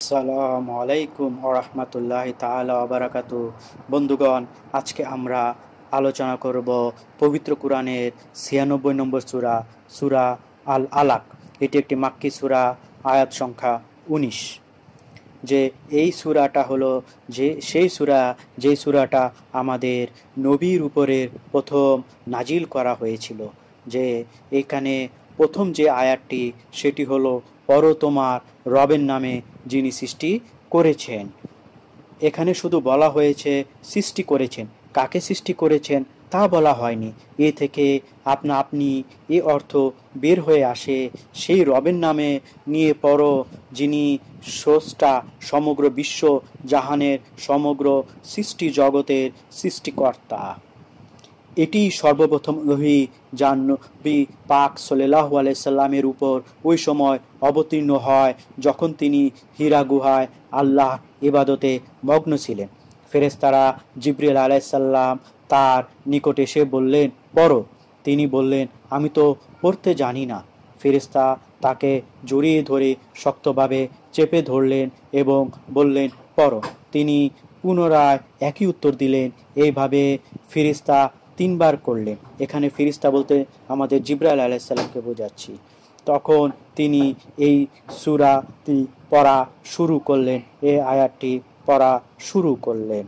আসসালামু আলাইকুম ওরহমতুল্লাহি তাআলা ওয়া বারাকাতু। বন্ধুগণ, আজকে আমরা আলোচনা করব পবিত্র কোরআনের ৯৬ নম্বর সূরা, সূরা আল আলাক। এটি একটি মাক্কি সূরা, আয়াত সংখ্যা ১৯। যে এই সূরাটা হলো সেই সূরা, যেই সূরাটা আমাদের নবীর উপরে প্রথম নাজিল করা হয়েছিল। যে এখানে প্রথম যে আয়াতটি, সেটি হলো পড়ো তোমার রবের নামে যিনি সৃষ্টি করেছেন। এখানে শুধু বলা হয়েছে সৃষ্টি করেছেন, কাকে সৃষ্টি করেছেন তা বলা হয়নি। এ থেকে আপনি এ অর্থ বের হয়ে আসে সেই রবের নামে নিয়ে পড়ো যিনি স্রষ্টা, সমগ্র বিশ্ব জাহানের, সমগ্র সৃষ্টি জগতের সৃষ্টিকর্তা। এটি সর্বপ্রথম ওহী যা নবী পাক সাল্লাল্লাহু আলাইহি সাল্লামের উপর ওই সময় অবতীর্ণ হয় যখন তিনি হীরা গুহায় আল্লাহ ইবাদতে মগ্ন ছিলেন। ফেরেশতারা জিবরিল আলাইহিস সালাম তার নিকট এসে বললেন, পড়ো। তিনি বললেন, আমি তো পড়তে জানি না। ফেরেশতা তাকে জড়িয়ে ধরে শক্তভাবে চেপে ধরলেন এবং বললেন, পড়ো। তিনি পুনরায় একই উত্তর দিলেন। এইভাবে ফেরেশতা ৩ বার করলেন। এখানে ফেরেশতা বলতে আমাদের জিবরাইল আলাইহিস সালামকে বোঝাচ্ছি। তখন তিনি এই সূরাটি পড়া শুরু করলেন, এই আয়াতটি পড়া শুরু করলেন।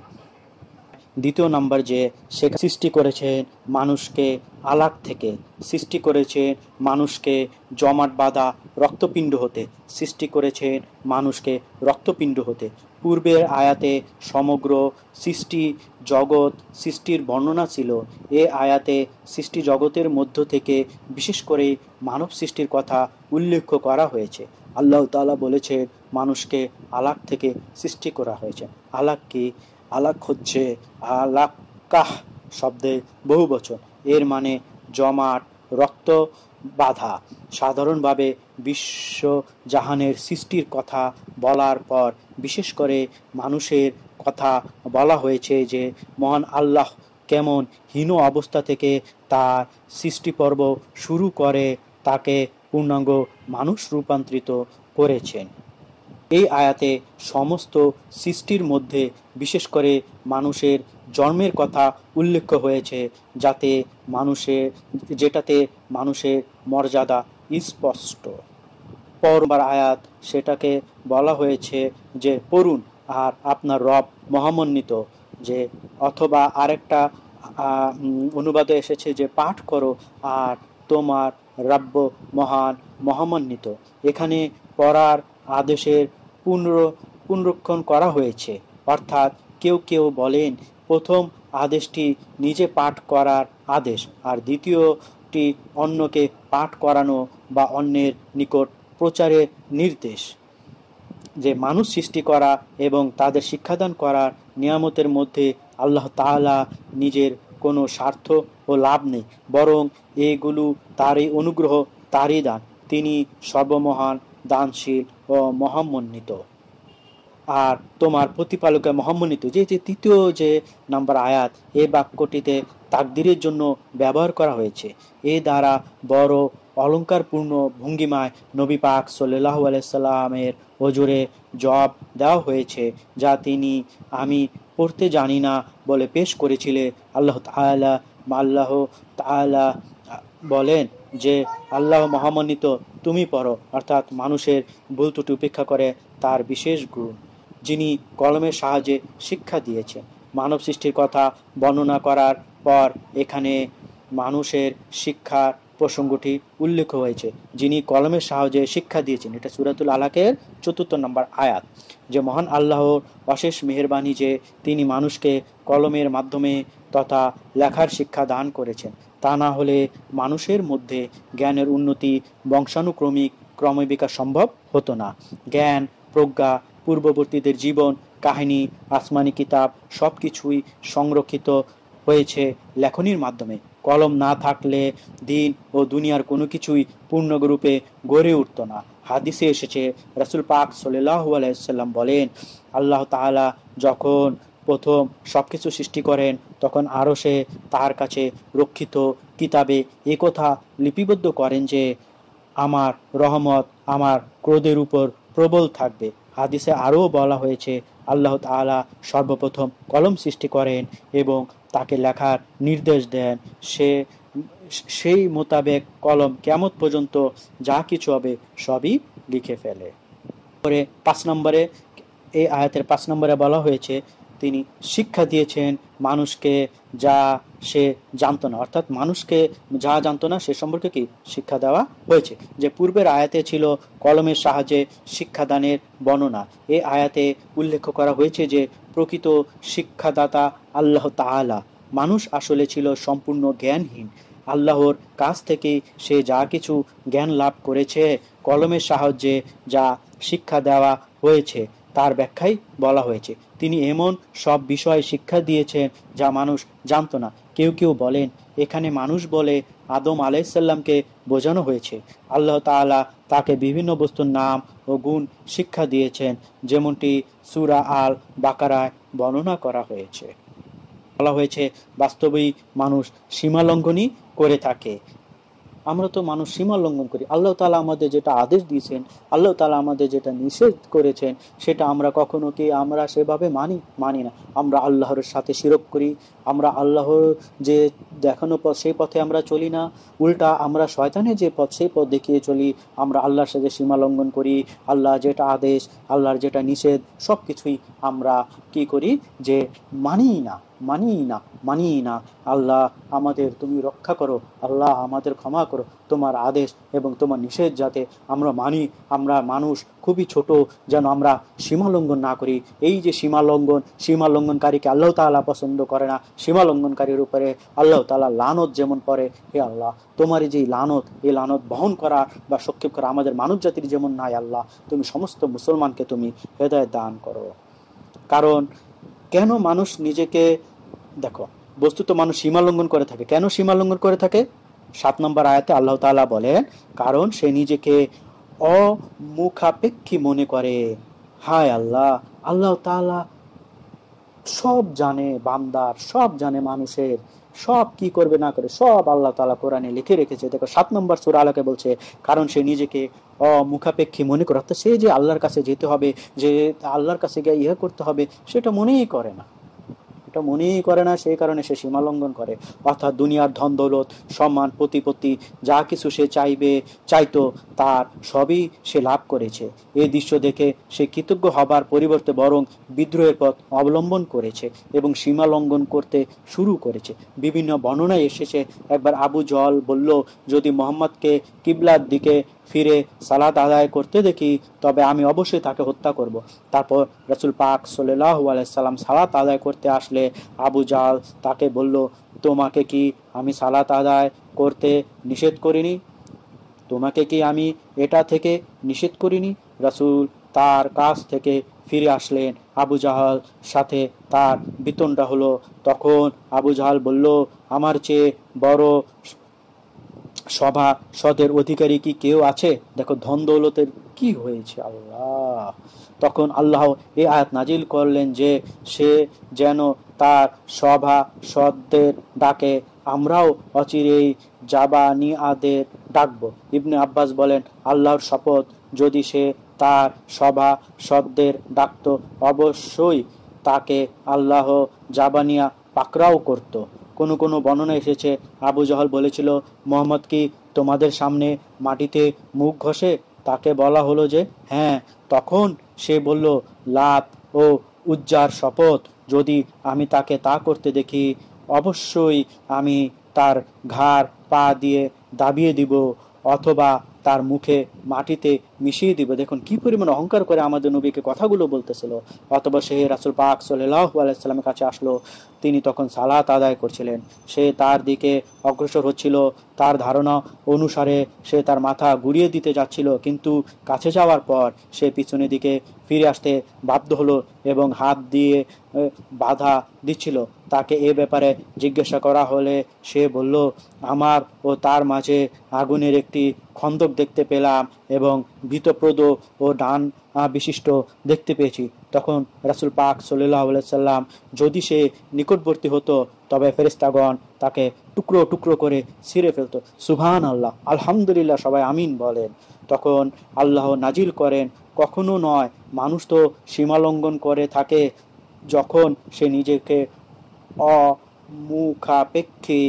দ্বিতীয় নাম্বার, যে সে সৃষ্টি করেছেন মানুষকে আলাক থেকে, সৃষ্টি করেছেন মানুষকে জমাট বাঁধা রক্তপিণ্ড হতে, সৃষ্টি করেছেন মানুষকে রক্তপিণ্ড হতে। পূর্বের আয়াতে সমগ্র সৃষ্টি জগৎ সৃষ্টির বর্ণনা ছিল। এ আয়াতে সৃষ্টি জগতের মধ্য থেকে বিশেষ করে মানব সৃষ্টির কথা উল্লেখ করা হয়েছে। আল্লাহ তাআলা বলেছেন মানুষকে আলাক থেকে সৃষ্টি করা হয়েছে। আলাক কি? আলাক হচ্ছে আলাক্কাহ শব্দের বহু বচন। এর মানে জমাট, রক্ত বাঁধা। সাধারণভাবে বিশ্ব জাহানের সৃষ্টির কথা বলার পর বিশেষ করে মানুষের কথা বলা হয়েছে যে মহান আল্লাহ কেমন হীন অবস্থা থেকে তার সৃষ্টি পর্ব শুরু করে তাকে পূর্ণাঙ্গ মানুষ রূপান্তরিত করেছেন। এই আয়াতে সমস্ত সৃষ্টির মধ্যে বিশেষ করে মানুষের জন্মের কথা উল্লেখ হয়েছে, যেটাতে মানুষের মর্যাদা স্পষ্ট। পরবার আয়াত, সেটাকে বলা হয়েছে যে পড়ুন আর আপনার রব মহামন্বিত। যে অথবা আরেকটা অনুবাদে এসেছে যে পাঠ করো আর তোমার রব্ব মহান মহামন্বিত। এখানে পড়ার আদেশের পুনরুক্ষণ করা হয়েছে। অর্থাৎ কেউ কেউ বলেন প্রথম আদেশটি নিজে পাঠ করার আদেশ, আর দ্বিতীয়টি অন্যকে পাঠ করানো বা অন্যের নিকট প্রচারের নির্দেশ। যে মানুষ সৃষ্টি করা এবং তাদের শিক্ষাদান করার নিয়ামতের মধ্যে আল্লাহ তাআলা নিজের কোনো স্বার্থ ও লাভ নেই, বরং এগুলো তারই অনুগ্রহ, তারই দান। তিনি সর্বমহান, দানশীল ও মহামন্বিত। আর তোমার প্রতিপালকের মহামন্বিত। যে তৃতীয় যে নাম্বার আয়াত, এই বাক্যটিতে তাকদীরের জন্য ব্যবহার করা হয়েছে। এ দ্বারা বড় অলঙ্কারপূর্ণ ভঙ্গিমায় নবী পাক সাল্লাল্লাহু আলাইহি সাল্লামের ওজরে জবাব দেওয়া হয়েছে, যা তিনি আমি পড়তে জানি না বলে পেশ করেছিলেন। আল্লাহ তাআলা বলেন যে আল্লাহ মহামন্বিত, তুমি পড়ো। অর্থাৎ মানুষের ভুল ত্রুটি উপেক্ষা করে তার বিশেষ গুণ, যিনি কলমের সাহায্যে শিক্ষা দিয়েছেন। মানব সৃষ্টির কথা বর্ণনা করার পর এখানে মানুষের শিক্ষার প্রসঙ্গটি উল্লেখ হয়েছে, যিনি কলমের সাহায্যে শিক্ষা দিয়েছেন। এটা সূরাতুল আলাকের ৪র্থ নম্বর আয়াত। যে মহান আল্লাহর অশেষ মেহেরবানি যে তিনি মানুষকে কলমের মাধ্যমে তথা লেখার শিক্ষা দান করেছেন। তা না হলে মানুষের মধ্যে জ্ঞানের উন্নতি বংশানুক্রমিক ক্রমে বিকাশ সম্ভব হতো না। জ্ঞান, প্রজ্ঞা, পূর্ববর্তীদের জীবন কাহিনী, আসমানি কিতাব সব কিছুই সংরক্ষিত হয়েছে লেখনির মাধ্যমে। কলম না থাকলে দিন ও দুনিয়ার কোনো কিছুই পূর্ণরূপে গড়ে উঠত না। হাদিসে এসেছে, রাসূল পাক সাল্লাল্লাহু আলাইহি সাল্লাম বলেন, আল্লাহ তাআলা যখন প্রথম সবকিছু সৃষ্টি করেন তখন আরশে তার কাছে রক্ষিত কিতাবে একথা লিপিবদ্ধ করেন যে আমার রহমত আমার ক্রোধের উপর প্রবল থাকবে। হাদিসে আরও বলা হয়েছে আল্লাহ তাআলা সর্বপ্রথম কলম সৃষ্টি করেন এবং তাকে লেখার নির্দেশ দেন। সেই মোতাবেক কলম কিয়ামত পর্যন্ত যা কিছু হবে সবই লিখে ফেলে। পরে 5 নম্বরে, এই আয়াতের 5 নম্বরে বলা হয়েছে তিনি শিক্ষা দিয়েছেন মানুষকে যা সে জানতো না, অর্থাৎ মানুষকে যা জানতো না সে সম্পর্কে কি শিক্ষা দেওয়া হয়েছে। যে পূর্বের আয়াতে ছিল কলমের সাহায্যে শিক্ষাদানের বর্ণনা, এই আয়াতে উল্লেখ করা হয়েছে যে প্রকৃত শিক্ষাদাতা আল্লাহ তাআলা। মানুষ আসলে ছিল সম্পূর্ণ জ্ঞানহীন। আল্লাহর কাছ থেকে সে যা কিছু জ্ঞান লাভ করেছে, কলমের সাহায্যে যা শিক্ষা দেওয়া হয়েছে তার ব্যাখ্যাই বলা হয়েছে। তিনি এমন সব বিষয় শিক্ষা দিয়েছেন যা মানুষ জানতো না। কেউ কেউ বলেন এখানে মানুষ বলে আদম আলাইসাল্লামকে বোঝানো হয়েছে। আল্লাহ তাআলা তাকে বিভিন্ন বস্তুর নাম ও গুণ শিক্ষা দিয়েছেন, যেমনটি সূরা আল বাকারায় বর্ণনা করা হয়েছে। বলা হয়েছে বাস্তবেই মানুষ সীমা লঙ্ঘনই করে থাকে। আমরা তো মানুষ সীমা লঙ্ঘন করি। আল্লাহ তাআলা আমাদের যেটা আদেশ দিয়েছেন, আল্লাহ তাআলা আমাদের যেটা নিষেধ করেছেন, সেটা আমরা কখনো কি আমরা সেভাবে মানি না। আমরা আল্লাহর সাথে শিরক করি। আমরা আল্লাহর যে দেখানো পথ সেই পথে আমরা চলি না, উল্টা আমরা শয়তানের যে পথ সেই পথ দেখিয়ে চলি। আমরা আল্লাহর সাথে সীমা লঙ্ঘন করি। আল্লাহ যেটা আদেশ, আল্লাহর যেটা নিষেধ, সব কিছুই আমরা কি করি যে মানি না। আল্লাহ আমাদের তুমি রক্ষা করো, আল্লাহ আমাদের ক্ষমা করো, তোমার আদেশ এবং তোমার নিষেধ যাতে আমরা মানি। আমরা মানুষ খুবই ছোট, যেন আমরা সীমা লঙ্ঘন না করি। এই যে সীমা লঙ্ঘনকারীকে আল্লাহ তাআলা পছন্দ করে না। সীমা লঙ্ঘনকারীর উপরে আল্লাহ তাআলা লানত যেমন পড়ে, হে আল্লাহ তোমার যে লানত, এই লানত বহন করা বা সক্ষেপ করা আমাদের মানব জাতির যেমন নাই, আল্লাহ তুমি সমস্ত মুসলমানকে তুমি হেদায়েত দান করো। কারণ কেন মানুষ নিজেকে, দেখো বস্তুত মানুষ সীমা লঙ্ঘন করে থাকে। কেন সীমা লঙ্ঘন করে থাকে? 7 নম্বর আয়াতে আল্লাহ তাআলা বলেন, কারণ সে নিজেকে অমুখাপেক্ষী মনে করে। হায় আল্লাহ তাআলা সব জানে, বান্দার সব জানে, মানুষের সব কি করবে না করে সব আল্লাহ তাআলা কোরআনে লিখে রেখেছে। দেখো 7 নম্বর সূরা আলাকে বলছে, কারণ সে নিজেকে অমুখাপেক্ষী মনে করে, অর্থাৎ সে যে আল্লাহর কাছে যেতে হবে, যে আল্লাহর কাছে গিয়ে ইয়ে করতে হবে, সেটা মনেই করে না। সেই কারণে সে সীমা লঙ্ঘন করে। অর্থাৎ দুনিয়ার ধন দৌলত, সম্মান, প্রতিপত্তি যা কিছু সে চাইতো তার সবই সে লাভ করেছে। এই দৃশ্য দেখে সে কৃতজ্ঞ হবার পরিবর্তে বরং বিদ্রোহের পথ অবলম্বন করেছে এবং সীমা লঙ্ঘন করতে শুরু করেছে। বিভিন্ন বর্ণনায় এসেছে, একবার আবু জহল বলল, যদি মুহাম্মদকে কিবলার দিকে ফিরে সালাত আদায় করতে দেখি তবে আমি অবশ্যই তাকে হত্যা করব। তারপর রাসূল পাক সাল্লাল্লাহু আলাইহি সাল্লাম সালাত আদায় করতে আসলে আবু জাহল তাকে বলল, তোমাকে কি আমি সালাত আদায় করতে নিষেধ করিনি? তোমাকে কি আমি এটা থেকে নিষেধ করিনি? রাসূল তার কাছ থেকে ফিরে আসলেন। আবু জাহল সাথে তার বিতণ্ডা হলো। তখন আবু জাহল বলল, আমার চেয়ে বড় সভা সদের অধিকারী কি কেউ আছে? দেখো ধন দৌলতের কি হয়েছে আল্লাহ। তখন আল্লাহ এই আয়াত নাজিল করলেন যে সে যেন তার সভা সদদের ডাকে, আমরাও অচিরেই জাবানিয়াদের ডাকবো। ইবনে আব্বাস বলেন, আল্লাহর শপথ, যদি সে তার সভা সদদের ডাকত অবশ্যই তাকে আল্লাহ জাবানিয়া পাকড়াও করত। কোনো বর্ণনা এসেছে আবু জহল বলেছিল, মুহাম্মদ কি তোমাদের সামনে মাটিতে মুখ ঘষে? তাকে বলা হলো যে হ্যাঁ। তখন সে বলল, লাত ও উজ্জার শপথ, যদি আমি তাকে তা করতে দেখি অবশ্যই আমি তার ঘাড় পা দিয়ে দাবিয়ে দিব অথবা তার মুখে মাটিতে মিশিয়ে দিব। দেখুন কি পরিমাণ অহংকার করে আমাদের নবীকে কথাগুলো বলতেছিল। অথবা সে রাসূল পাক সাল্লাল্লাহু আলাইহি সাল্লামের কাছে আসলো। তিনি তখন সালাত আদায় করছিলেন। সে তার দিকে অগ্রসর হচ্ছিল। তার ধারণা অনুসারে সে তার মাথা ঘুরিয়ে দিতে যাচ্ছিল, কিন্তু কাছে যাওয়ার পর সে পিছনের দিকে ফিরে আসতে বাধ্য হলো এবং হাত দিয়ে বাধা দিচ্ছিল। তাকে এ ব্যাপারে জিজ্ঞাসা করা হলে সে বলল, আমার ও তার মাঝে আগুনের একটি খন্দক দেখতে পেলাম এবং ভীতপ্রদ ও ডান বিশিষ্ট দেখতে পেয়েছি। তখন রাসূল পাক সাল্লাল্লাহু আলাইহি সাল্লাম, যদি সে নিকটবর্তী হতো তবে ফেরেশতাগণ তাকে টুকরো টুকরো করে ছিঁড়ে ফেলতো। সুবহানাল্লাহ, আলহামদুলিল্লাহ, সবাই আমিন বলেন। তখন আল্লাহ নাজিল করেন, কখনো নয়। মানুষ তো সীমালঙ্ঘন করে থাকে যখন সে নিজেকে অমুখাপেক্ষী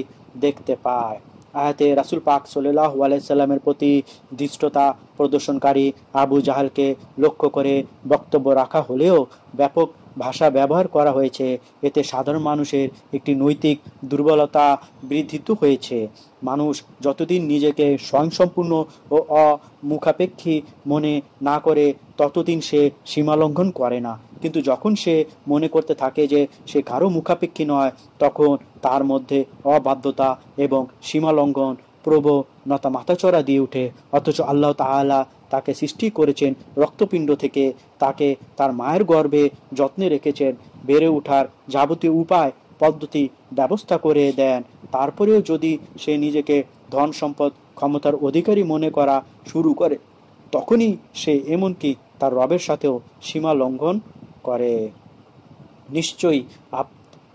দেখতে পায়। আয়াতে রাসূল পাক সাল্লাল্লাহু আলাইহি সাল্লামের প্রতি ধৃষ্টতা প্রদর্শনকারী আবু জাহালকে লক্ষ্য করে বক্তব্য রাখা হলেও ব্যাপক ভাষা ব্যবহার করা হয়েছে। এতে সাধারণ মানুষের একটি নৈতিক দুর্বলতা বৃদ্ধিত হয়েছে। মানুষ যতদিন নিজেকে স্বয়ংসম্পূর্ণ ও অমুখাপেক্ষী মনে না করে ততদিন সে সীমালঙ্ঘন করে না। কিন্তু যখন সে মনে করতে থাকে যে সে কারো মুখাপেক্ষী নয়, তখন তার মধ্যে অবাধ্যতা এবং সীমালঙ্ঘন প্রবণতা মাথাচড়া দিয়ে ওঠে। অথচ আল্লাহ তাআলা তাকে সৃষ্টি করেছেন রক্তপিণ্ড থেকে, তাকে তার মায়ের গর্ভে যত্নে রেখেছেন, বেড়ে ওঠার যাবতীয় উপায় পদ্ধতি ব্যবস্থা করে দেন। তারপরেও যদি সে নিজেকে ধন সম্পদ ক্ষমতার অধিকারী মনে করা শুরু করে, তখনই সে এমনকি তার রবের সাথেও সীমা লঙ্ঘন করে। নিশ্চয়ই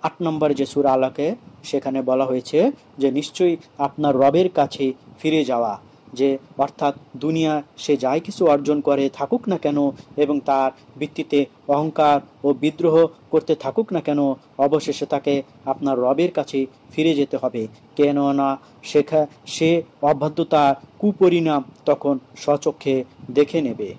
৮ নম্বর যে সূরা আলাকে, সেখানে বলা হয়েছে যে নিশ্চয়ই আপনার রবের কাছে ফিরে যাওয়া, যে অর্থাৎ দুনিয়া সে যাই কিছু অর্জন করে থাকুক না কেন এবং তার ভিত্তিতে অহংকার ও বিদ্রোহ করতে থাকুক না কেন, অবশেষে তাকে আপনার রবের কাছে ফিরে যেতে হবে। কেননা সে অবাধ্যতার কুপরিণাম তখন স্বচক্ষে দেখে নেবে।